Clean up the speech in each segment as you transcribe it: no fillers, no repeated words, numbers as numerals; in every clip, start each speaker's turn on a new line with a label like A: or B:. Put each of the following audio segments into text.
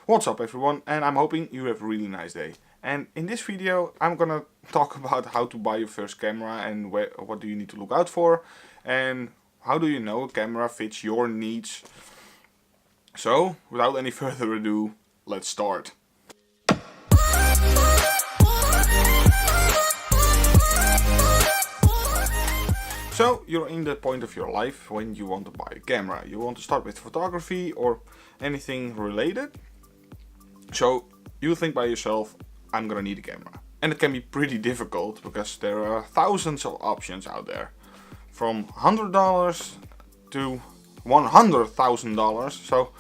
A: What's up everyone, and I'm hoping you have a really nice day. And in this video I'm gonna talk about how to buy your first camera and what do you need to look out for and how do you know a camera fits your needs. So without any further ado, let's start. So you're in the point of your life when you want to buy a camera. You want to start with photography or anything related. So you think by yourself, I'm gonna need a camera. And it can be pretty difficult because there are thousands of options out there. From $100 to $100,000. So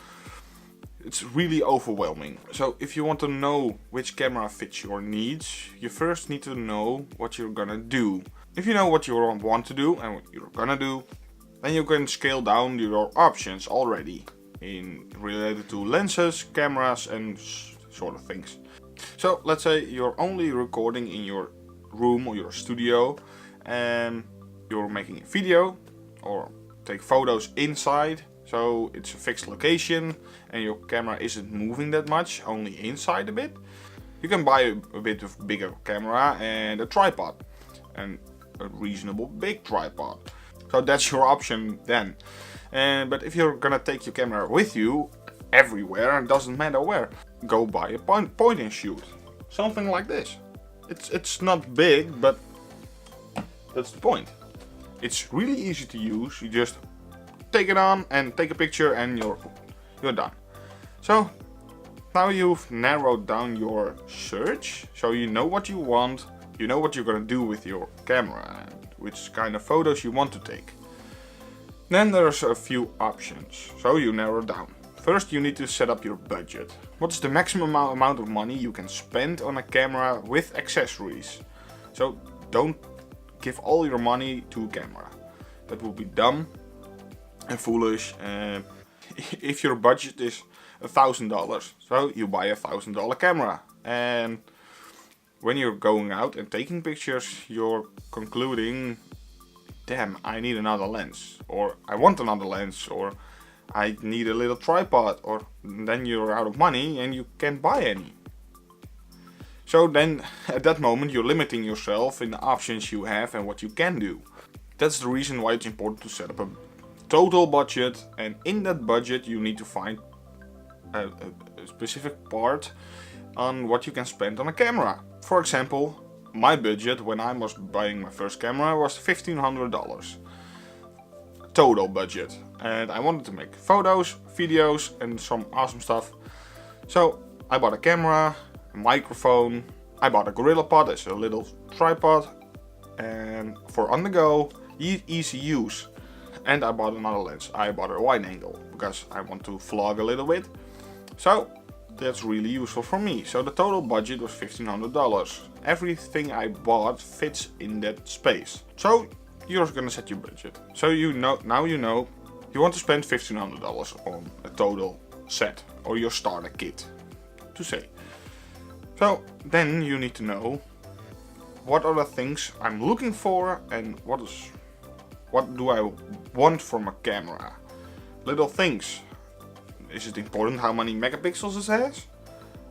A: it's really overwhelming. So if you want to know which camera fits your needs, you first need to know what you're gonna do. If you know what you want to do and what you're gonna do, then you can scale down your options already in related to lenses, cameras and sort of things. So let's say you're only recording in your room or your studio and you're making a video or take photos inside. So it's a fixed location and your camera isn't moving that much, only inside a bit. You can buy a bit of bigger camera and a tripod. And a reasonable big tripod. So that's your option then. But if you're gonna take your camera with you everywhere, it doesn't matter where, go buy a point and shoot. Something like this. It's not big, but that's the point. It's really easy to use. You just take it on and take a picture and you're done. So now you've narrowed down your search, so you know what you want. You know what you're gonna do with your camera and which kind of photos you want to take. Then there's a few options, so you narrow down. First you need to set up your budget. What's the maximum amount of money you can spend on a camera with accessories? So don't give all your money to a camera. That would be dumb and foolish. If your budget is $1,000, so you buy a $1,000 camera. And when you're going out and taking pictures, you're concluding, damn, I need another lens, or I want another lens, or I need a little tripod, or then you're out of money and you can't buy any. So then at that moment you're limiting yourself in the options you have and what you can do. That's the reason why it's important to set up a total budget, and in that budget you need to find a specific part on what you can spend on a camera. For example, my budget when I was buying my first camera was $1,500. Total budget. And I wanted to make photos, videos and some awesome stuff. So I bought a camera, a microphone, I bought a GorillaPod as a little tripod and for on the go, easy use. And I bought another lens. I bought a wide angle because I want to vlog a little bit. So that's really useful for me. So the total budget was $1,500. Everything I bought fits in that space. So you're gonna set your budget. So you know, now you know you want to spend $1,500 on a total set or your starter kit, to say. So then you need to know what are the things I'm looking for and what do I want from a camera. Little things. Is it important how many megapixels it has?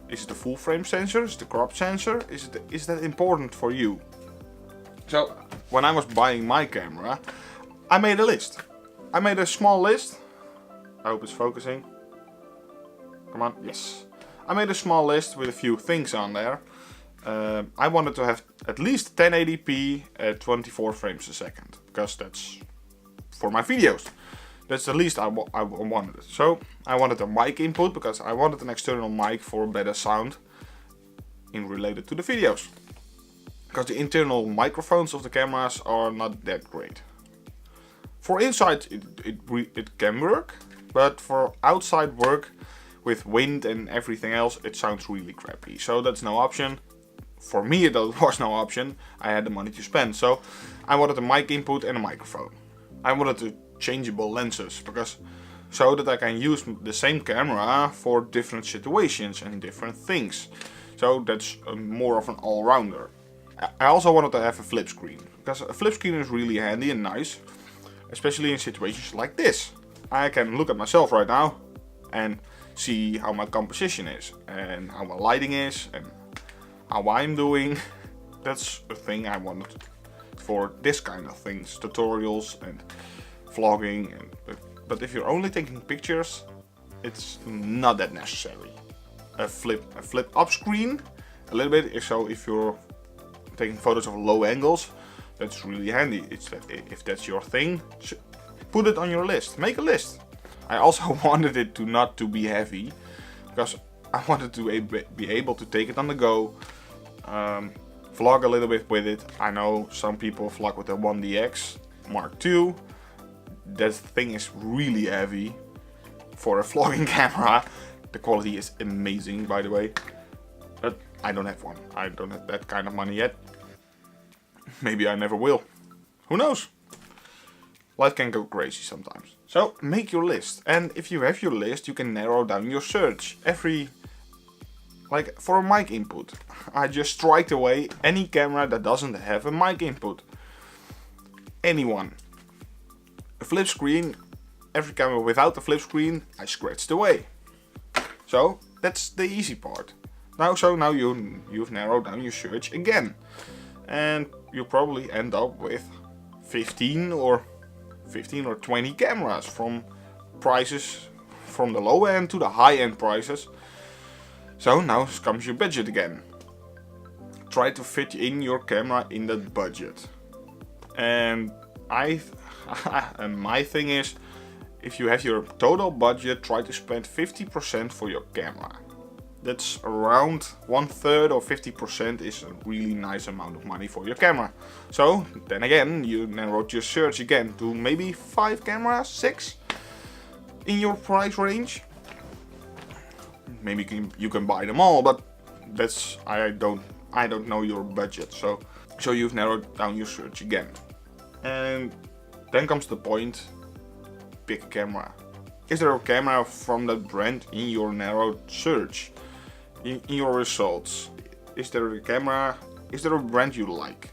A: Is it a full frame sensor? Is it a crop sensor? Is that important for you? So when I was buying my camera, I made a list. I made a small list. I hope it's focusing. Come on, yes. I made a small list with a few things on there. I wanted to have at least 1080p at 24 frames a second, because that's for my videos. That's the least I wanted. So I wanted a mic input because I wanted an external mic for better sound in related to the videos. Because the internal microphones of the cameras are not that great. For inside it can work, but for outside work with wind and everything else it sounds really crappy. So that's no option. For me it was no option. I had the money to spend. So I wanted a mic input and a microphone. I wanted to changeable lenses because so that I can use the same camera for different situations and different things. So that's more of an all-rounder. I also wanted to have a flip screen because a flip screen is really handy and nice, especially in situations like this. I can look at myself right now and see how my composition is and how my lighting is and how I'm doing. That's a thing I wanted for this kind of things, tutorials and vlogging. But if you're only taking pictures, it's not that necessary. A flip up screen a little bit, so if you're taking photos of low angles, that's really handy. If that's your thing, put it on your list. Make a list. I also wanted it not to be heavy, because I wanted to be able to take it on the go, vlog a little bit with it. I know some people vlog with the 1DX Mark II. That thing is really heavy for a vlogging camera. The quality is amazing, by the way, but I don't have one. I don't have that kind of money yet. Maybe I never will. Who knows? Life can go crazy sometimes. So make your list, and if you have your list, you can narrow down your search. Like for a mic input, I just striked away any camera that doesn't have a mic input. Anyone. A flip screen, every camera without the flip screen, I scratched away. So that's the easy part. Now you've narrowed down your search again, and you probably end up with 15 or 20 cameras, from prices from the low end to the high end prices. So now comes your budget again. Try to fit in your camera in that budget. And and my thing is, if you have your total budget, try to spend 50% for your camera. That's around 1/3 or 50% is a really nice amount of money for your camera. So then again, you narrowed your search again to maybe 5 cameras, 6 in your price range. Maybe you can buy them all, but that's I don't know your budget. So you've narrowed down your search again. And then comes the point, pick a camera. Is there a camera from that brand in your narrowed search? In your results? Is there a brand you like?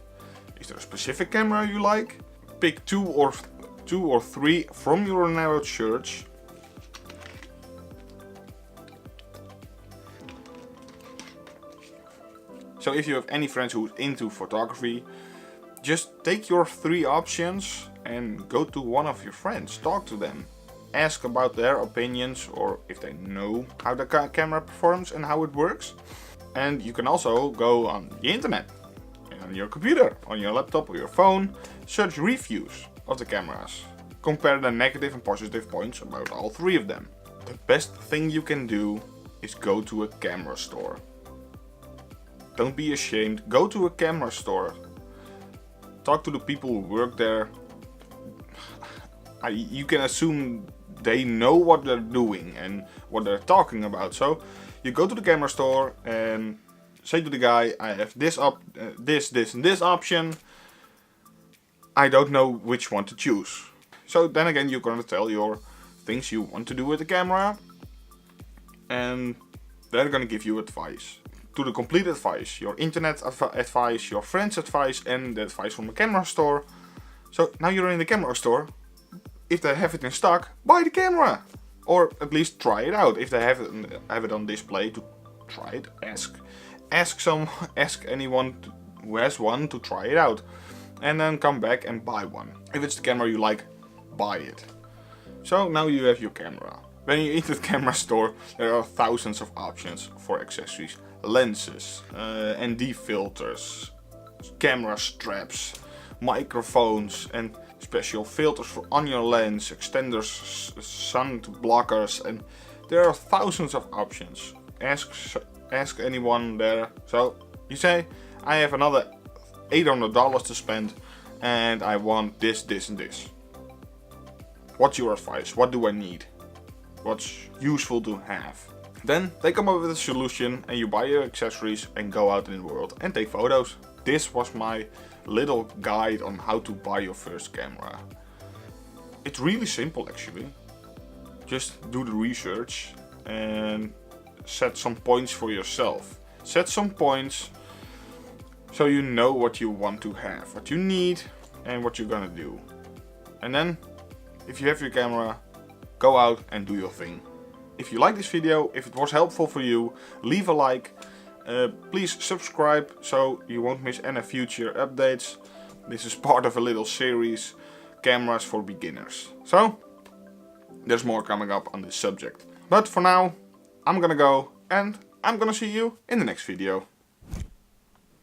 A: Is there a specific camera you like? Pick two or three from your narrowed search. So if you have any friends who's into photography, just take your 3 options and go to one of your friends, talk to them, ask about their opinions, or if they know how the camera performs and how it works. And you can also go on the internet, on your computer, on your laptop or your phone, search reviews of the cameras, compare the negative and positive points about all 3 of them. The best thing you can do is go to a camera store. Don't be ashamed, go to a camera store. Talk to the people who work there. You can assume they know what they're doing and what they're talking about. So you go to the camera store and say to the guy, I have this and this option. I don't know which one to choose. So then again, you're gonna tell your things you want to do with the camera, and they're gonna give you advice. To the complete advice, your internet advice, your friend's advice, and the advice from the camera store. So now you're in the camera store. If they have it in stock, buy the camera, or at least try it out. If they have it on display, to try it, ask anyone who has one to try it out, and then come back and buy one. If it's the camera you like, buy it. So now you have your camera. When you enter the camera store, there are thousands of options for accessories. Lenses, ND filters, camera straps, microphones, and special filters for on your lens, extenders, sun blockers, and there are thousands of options. Ask anyone there. So you say, I have another $800 to spend and I want this, and this. What's your advice? What do I need? What's useful to have? Then they come up with a solution and you buy your accessories and go out in the world and take photos. This was my little guide on how to buy your first camera. It's really simple actually. Just do the research and set some points for yourself. Set some points so you know what you want to have, what you need and what you're gonna do. And then if you have your camera, go out and do your thing. if you like this video, if it was helpful for you, leave a like. Please subscribe so you won't miss any future updates. This is part of a little series, cameras for beginners. So, there's more coming up on this subject. But for now, I'm gonna go and I'm gonna see you in the next video.